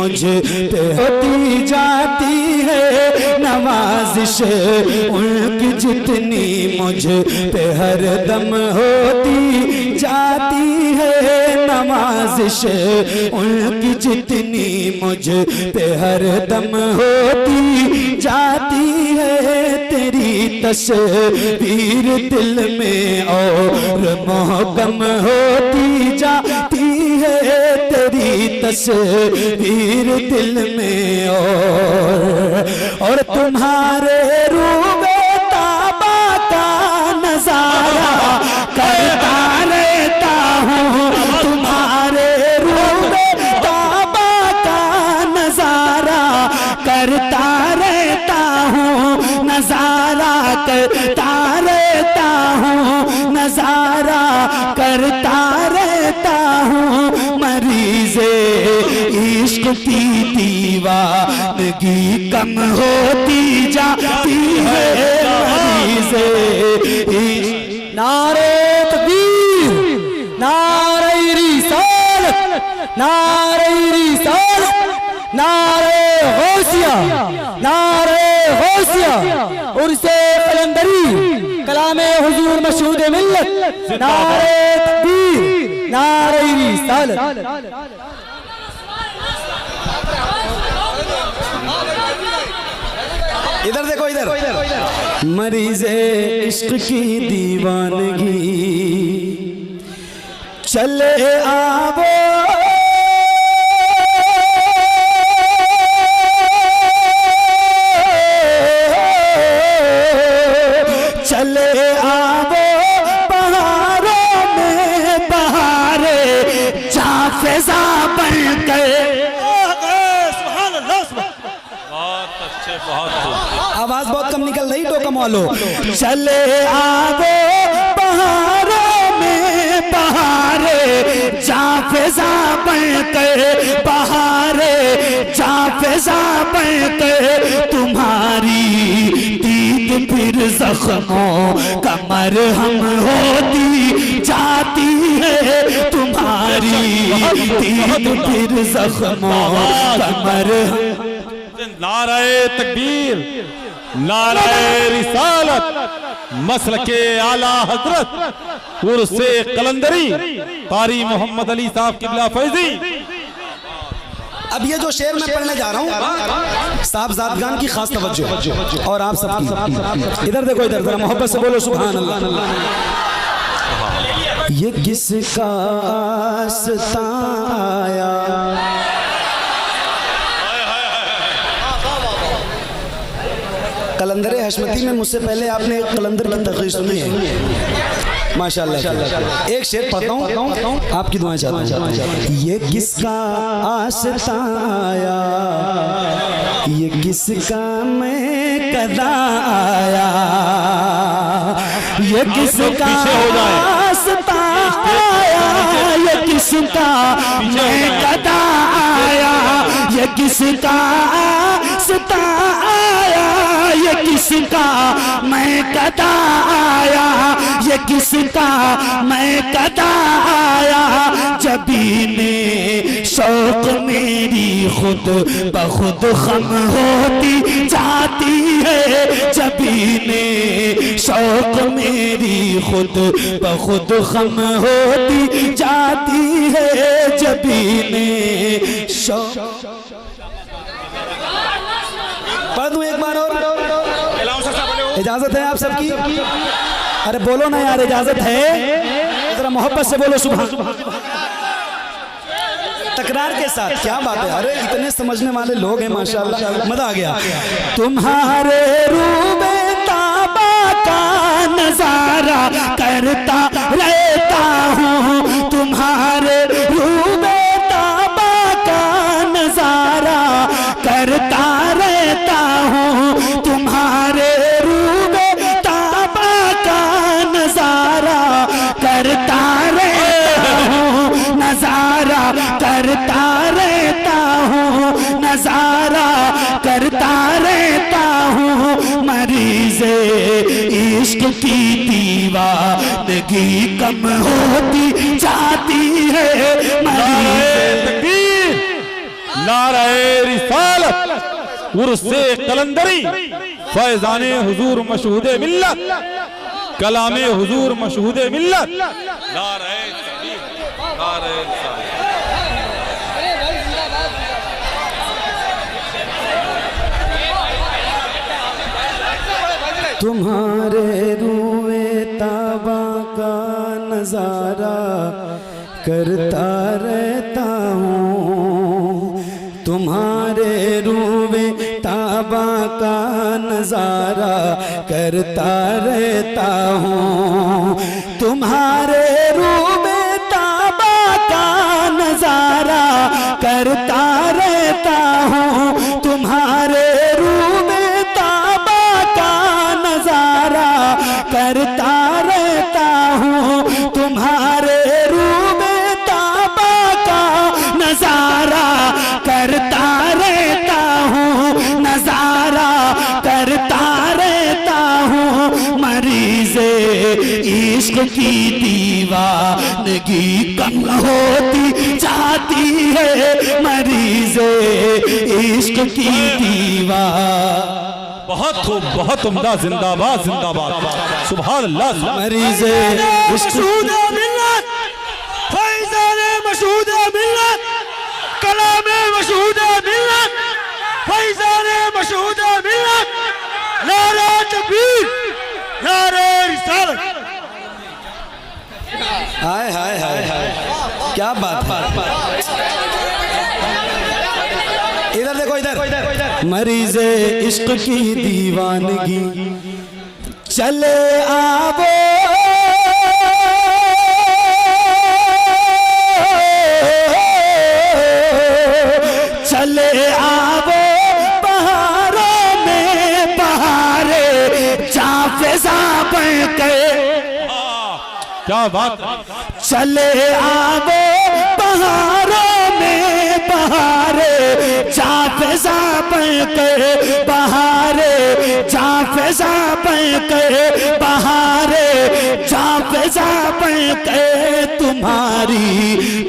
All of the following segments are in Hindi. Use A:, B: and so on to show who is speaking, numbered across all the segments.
A: मुझ पे होती जाती है, नवाजिश उनकी जितनी मुझ पे हर दम होती जाती है, नवाजिश उनकी जितनी मुझ पे हर दम होती जाती है। तेरी तस्वीर दिल में और मोहकम होती जाती है, तेरी तस्वीर दिल में और तुम्हारे रूबे ताबा का नजारा करता रहता हूँ, तुम्हारे रूबे ताबा का नजारा करता रहता हूँ, नजारा करता रहता हूँ, नजारा करता रहता हूँ। मरीज़े इश्क की दीवानगी कम होती जाती है, मरीज़े इश्क।
B: नारे तकबीर, नारे रिसालत, नारे रिसालत, नारे गौसिया, नारे गौसिया, उर्से कलंदरी, कलामे हुजूर मशहूद मिल्लत, नारे तकबीर, नारे रिसालत।
A: इधर देखो, इधर। मरीज़े इश्क की दीवानगी चले आवो, चले आवो बहारों में बहारे, जाफिज़ा बनकर। आवाज बहुत कम निकल रही, टोकम वालों। चले आवो बहारों में बहारे, जाफिज़ा बनकर बहारे, जाफिज़ा बनकर तुम्हारी दीद फिर जख्मों का मरहम होती जाती है, तुम्हारी दीद फिर जख्मों का मरहम।
C: नाराए तकबीर, नाराए रिसालत, मसलके आला हजरत उर्से कलंदरी कारी मोहम्मद अली साहब किबला फैजी।
A: अब ये जो शेर मैं पढ़ने जा रहा हूँ, साहबजादगान की खास तवज्जो और आप सबकी। इधर देखो, इधर जरा मोहब्बत से बोलो सुभान अल्लाह। ये किसका आस्ता आया, कलंदर हशमती में मुझसे पहले आपने एक कलंदर की तकरीर सुनी है, माशाल्लाह। एक शेर पढ़ता हूँ, आपकी दुआएं चाहता हूँ। ये किसका आस्ता आया, ये किसका मैं कदा आया, ये किसका आस्ता आया, ये किसका मैं कदा आया, ये किसका आस्ता आया, ये किसका मैं कदा आया, ये किसका मैं कदा आया। जबीने शौक मेरी खुद बखुद खम होती जाती है, जबीने शौक मेरी खुद बखुद खम होती जाती है, जबीने शौक। पढ़ दूं एक बार और, इजाजत है आप सबकी? अरे बोलो ना यार, इजाजत है? जरा मोहब्बत से बोलो सुभान। तकरार के साथ, क्या बात है, अरे इतने समझने वाले लोग हैं माशाल्लाह, मजा आ गया। तुम्हारे रूबे ताबा का नजारा करता रहता हूँ, तुम्हारे रूबे ताबा का नजारा करता रहता हूँ, तुम्हारे रूबे ताबा का नजारा करता रहता हूँ, नजारा करता रहता हूँ, नजारा करता रहता हूँ। मरीज़े इश्क की दीवानगी कम होती जाती है, मरीज़े
C: नाराए रिसालत उर्से कलंदरी फैजाने हुजूर मशहूदे मिल्लत कलामे हुजूर मशहूदे मिल्लत नाराए तकबीर नाराए रिसालत।
A: तुम्हारे रूए ताबा का नजारा करता रहता हूँ, तुम्हारे रूए ताबा का नजारा करता रहता हूँ, तुम्हारे रूए ताबा का नजारा करता रहता हूँ, तुम्हारे रूए ताबा का नजारा करता रहता हूँ, तुम्हारे रूबे ताबा का नजारा करता रहता हूँ, नजारा करता रहता हूँ। मरीज़े इश्क की दीवानगी कम होती जाती है, मरीज़े इश्क की दीवार।
C: बहुत खूब, बहुत उम्दा, जिंदाबाद जिंदाबाद, सुभान अल्लाह।
A: मरीज़े
B: मशहूद मिल्लत फैज़ाने मशहूद मिल्लत कलामे मशहूद मिल्लत फैज़ाने मशहूद मिल्लत नारे तकबीर नारे रिसालत।
A: हाय हाय हाय हाय, क्या बात है। इधर देखो, इधर। मरीज़े इश्क की दीवानगी चले आवो, चले आवो बहारों में बहारे जाफ़िज़ा बन के।
C: क्या बात,
A: चले आवो बहारों में बहारे जाफ़िज़ा बन के, बहारे जाफ़िज़ा बन के, बहारे जाफ़िज़ा बन के। तुम्हारी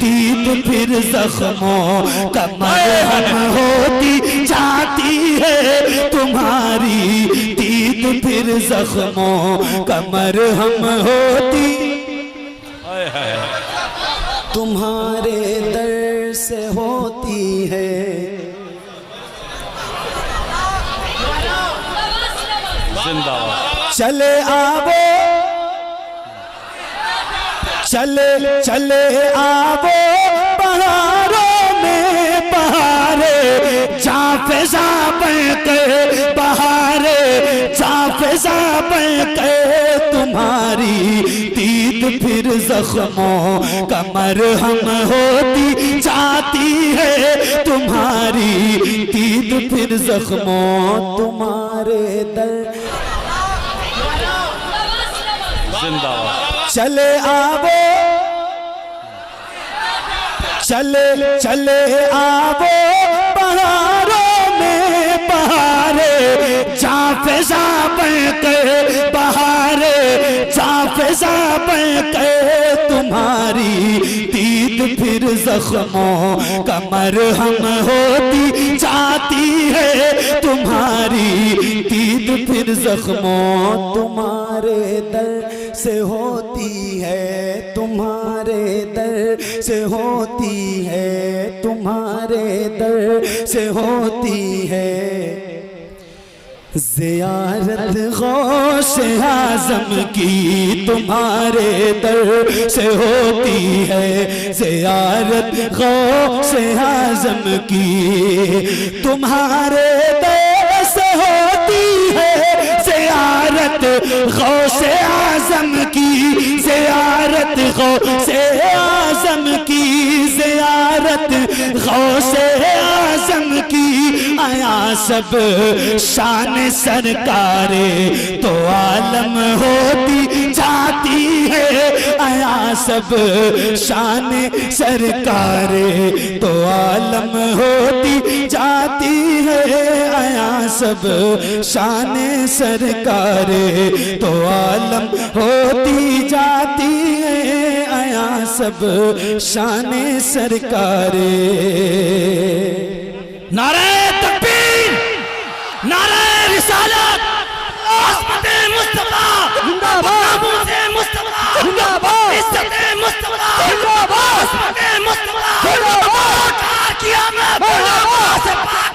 A: दीद फिर जख्मों का मरहम होती जाती है, तुम्हारी दीद फिर जख्मों का मरहम होती। तुम्हारे दर से होती है,
C: जिंदाबाद।
A: चले आवो, चले चले आवो बहारों में बहारे जाफ़िज़ा बन के, बहारे जाफ़िज़ा बन के। तुम्हारी दीद फिर जख्मों का मरहम होती जाती है, तुम्हारी दीद फिर जख्मों। तुम्हारे दर
C: जिंदाबाद।
A: चले आवो, चले चले आवो बहारों में बहारे जाफ़िज़ा बन के, बहारे जाफ़िज़ा बन के। तुम्हारी दीद फिर जख्मों का मरहम होती जाती है, तुम्हारी दीद फिर जख्मों। तुम्हारे दर से होती है, तुम्हारे दर से होती है, तुम्हारे दर से होती है। ज़ियारत गौसे आज़म की तुम्हारे दर से होती है, ज़ियारत गौसे आज़म की तुम्हारे दर से होती है, ज़ियारत गौसे आज़म की, ज़ियारत गौसे आज़म की, ज़ियारत गौसे आज़म की। आया सब शान सरकारे तो आलम होती जाती है, आया सब शान सरकारे तो आलम होती जाती है, आया सब शान सरकारे तो आलम होती जाती है, आया सब शान सरकारे।
B: नारे तकबीर, नारे रिसालत, आसमते मुस्तफा जिंदाबाद, नामूसे मुस्तफा जिंदाबाद, इज्जते मुस्तफा जिंदाबाद, आसमते मुस्तफा जिंदाबाद, क़यामत जिंदाबाद,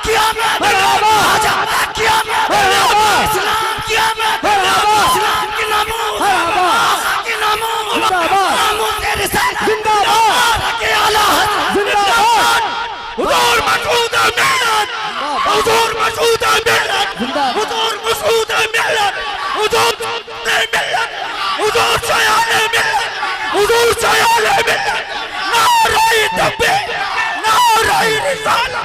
B: क़यामत जिंदाबाद, आज़ाद क़यामत जिंदाबाद, इस्लाम क़यामत जिंदाबाद, इस्लाम की नामूस जिंदाबाद, की नामूस जिंदाबाद, नामूसे रिसालत जिंदाबाद, के आला जिंदाबाद, हुजूर मसूद मिल्लत, हुजूर मसूद मिल्लत, हुजूर मसूद मिल्लत, हुजूर मिल्लत, हुजूर शयाने मिल्लत, हुजूर शयाने मिल्लत, नारे तकबीर, नारे रिसालत।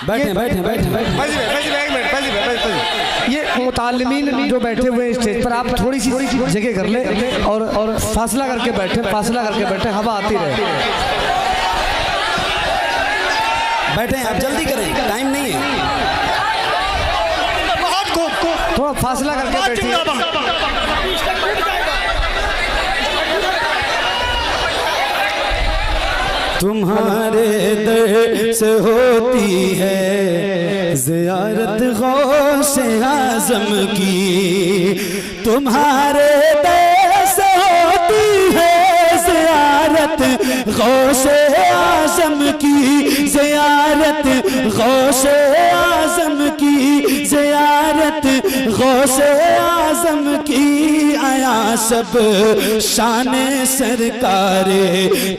A: बैठे बैठे बैठे
D: ये मुतालिमीन जो बैठे हुए हैं स्टेज पर, आप थोड़ी सी जगह कर ले और फासला करके बैठे, फासला करके बैठे, हवा आती रहे।
A: बैठे आप जल्दी करें, टाइम नहीं है।
D: थोड़ा फासला करके बैठिए।
A: तुम्हारे दर से होती है ज़ियारत गौसे आज़म की, तुम्हारे दर से होती है ज़ियारत गौसे आज़म की, ज़ियारत गौसे आज़म की, ज़ियारत गौसे आज़म की। आया सब शान सरकारे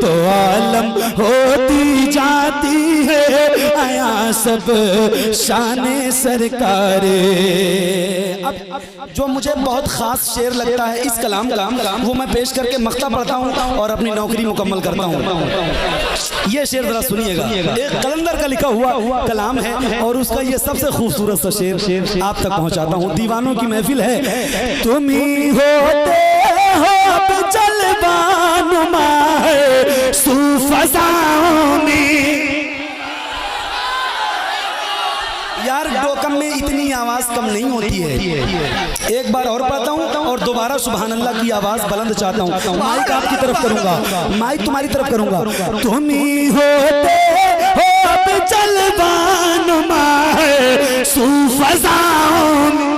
A: तो आलम होती जाती है, आया सब शान सरकारे। अब जो मुझे बहुत खास शेर लगता है इस कलाम का, वो मैं पेश करके मख्ता पढ़ता हूँ और अपनी नौकरी मुकम्मल करता हूँ। ये शेर जरा सुनिएगा, एक कलंदर का लिखा हुआ कलाम है और उसका ये सबसे खूबसूरत सा शेर आप तक पहुँचाता हूँ। दीवानों की महफिल है। तुम ही होते हो जलवानुमा सूफ़ज़ाओं में। यार दो कम में इतनी आवाज कम नहीं होती है। एक बार और पढ़ता हूँ और दोबारा सुभान अल्लाह की आवाज बुलंद चाहता हूँ। माइक आपकी तरफ करूंगा, माइक तुम्हारी तरफ करूंगा। तुम ही होते हो अब जलवानुमा सूफ़ज़ाओं में,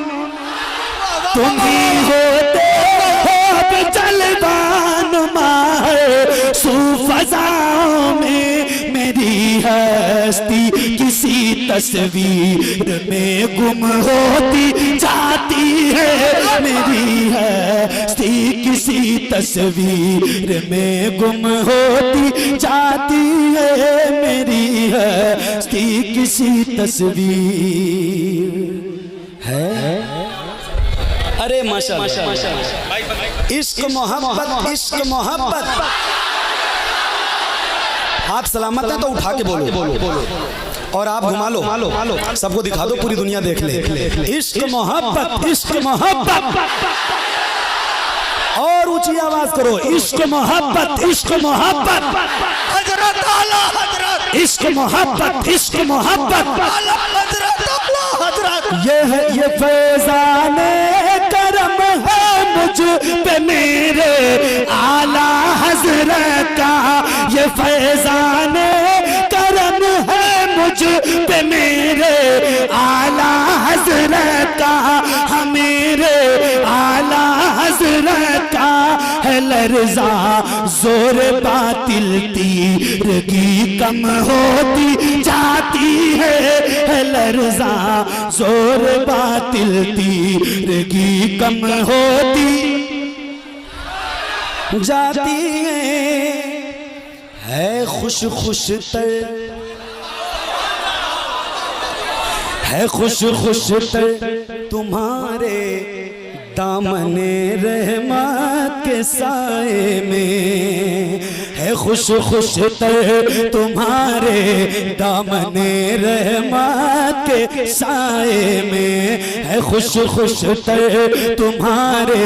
A: तुम ही होते हो अब जलवानुमा सूफ़ज़ाओं में। मेरी हस्ती किसी तस्वीर में गुम होती जाती है, मेरी हस्ती किसी तस्वीर में गुम होती जाती है, मेरी हस्ती किसी तस्वीर है। अरे माशाअल्लाह, इश्क मोहब्बत, इश्क मोहब्बत। हाथ सलामत है तो उठा के बोलो और आप घुमा लो, सबको दिखा दो, पूरी दुनिया देख ले। इश्क मोहब्बत, इश्क मोहब्बत। और ऊंची आवाज करो, इश्क मोहब्बत, इश्क मोहब्बत। हजरत आला हजरत, इश्क मोहब्बत, इश्क मोहब्बत। ये फैज़ाने करम है मुझ पे मेरे आला हजरत का, ये फैज़ाने करम है मुझ पे मेरे आला हजरत का, मेरे आला हजरत का है लर्ज़ा जोर बातिल तीर की कम होती जाती है, लर्ज़ा जोर बातिल तीर की कम होती जाती है खुश खुश तर, है खुश खुश तर तुम्हारे दामने रहमत के साए में, है खुश खुश तर तुम्हारे दामने रहमत के साए में, है खुश खुश तर तुम्हारे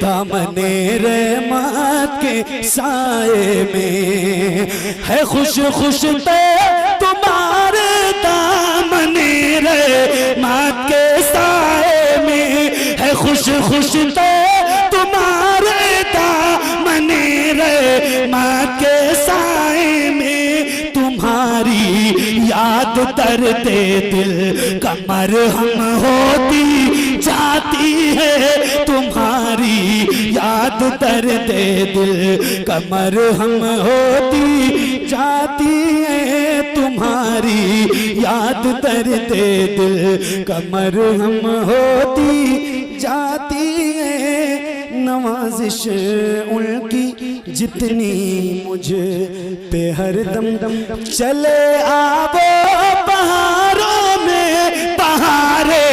A: दामने रहमत के साए में, है खुश खुश तर तुम्हारे दामने रहमत के साए में, है खुश खुश तुम्हारे दामने रहमत के साए में। तुम्हारी याद
B: याद दर्दे दिल कमर हम होती जाती है तुम्हारी याद दर्दे दिल कमर हम होती जाती है तुम्हारी याद दर्दे दिल कमर हम होती जाती है नवाजिश उनकी जितनी मुझे पे हरदम चले आवो बहारों में बहारे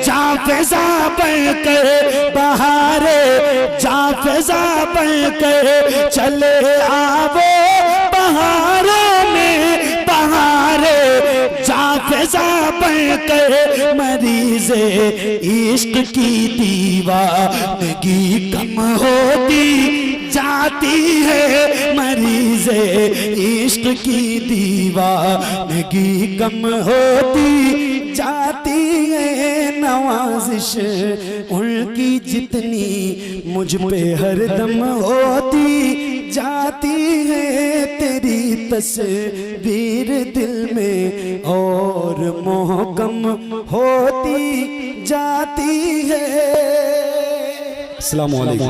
B: जा फिजा बनकर बहारे जा फिजा बनकर चले आवो बहारों में बहारे जा फिजा बनकर मरीज़े इश्क की दीवानगी कम होती जाती है मरीज़े इश्क की दीवानगी कम होती जाती है नवाजिश उनकी जितनी मुझ पे हरदम होती जाती है तेरी तस्वीर दिल में और मोहकम होती जाती है। अस्सलाम वालेकुम।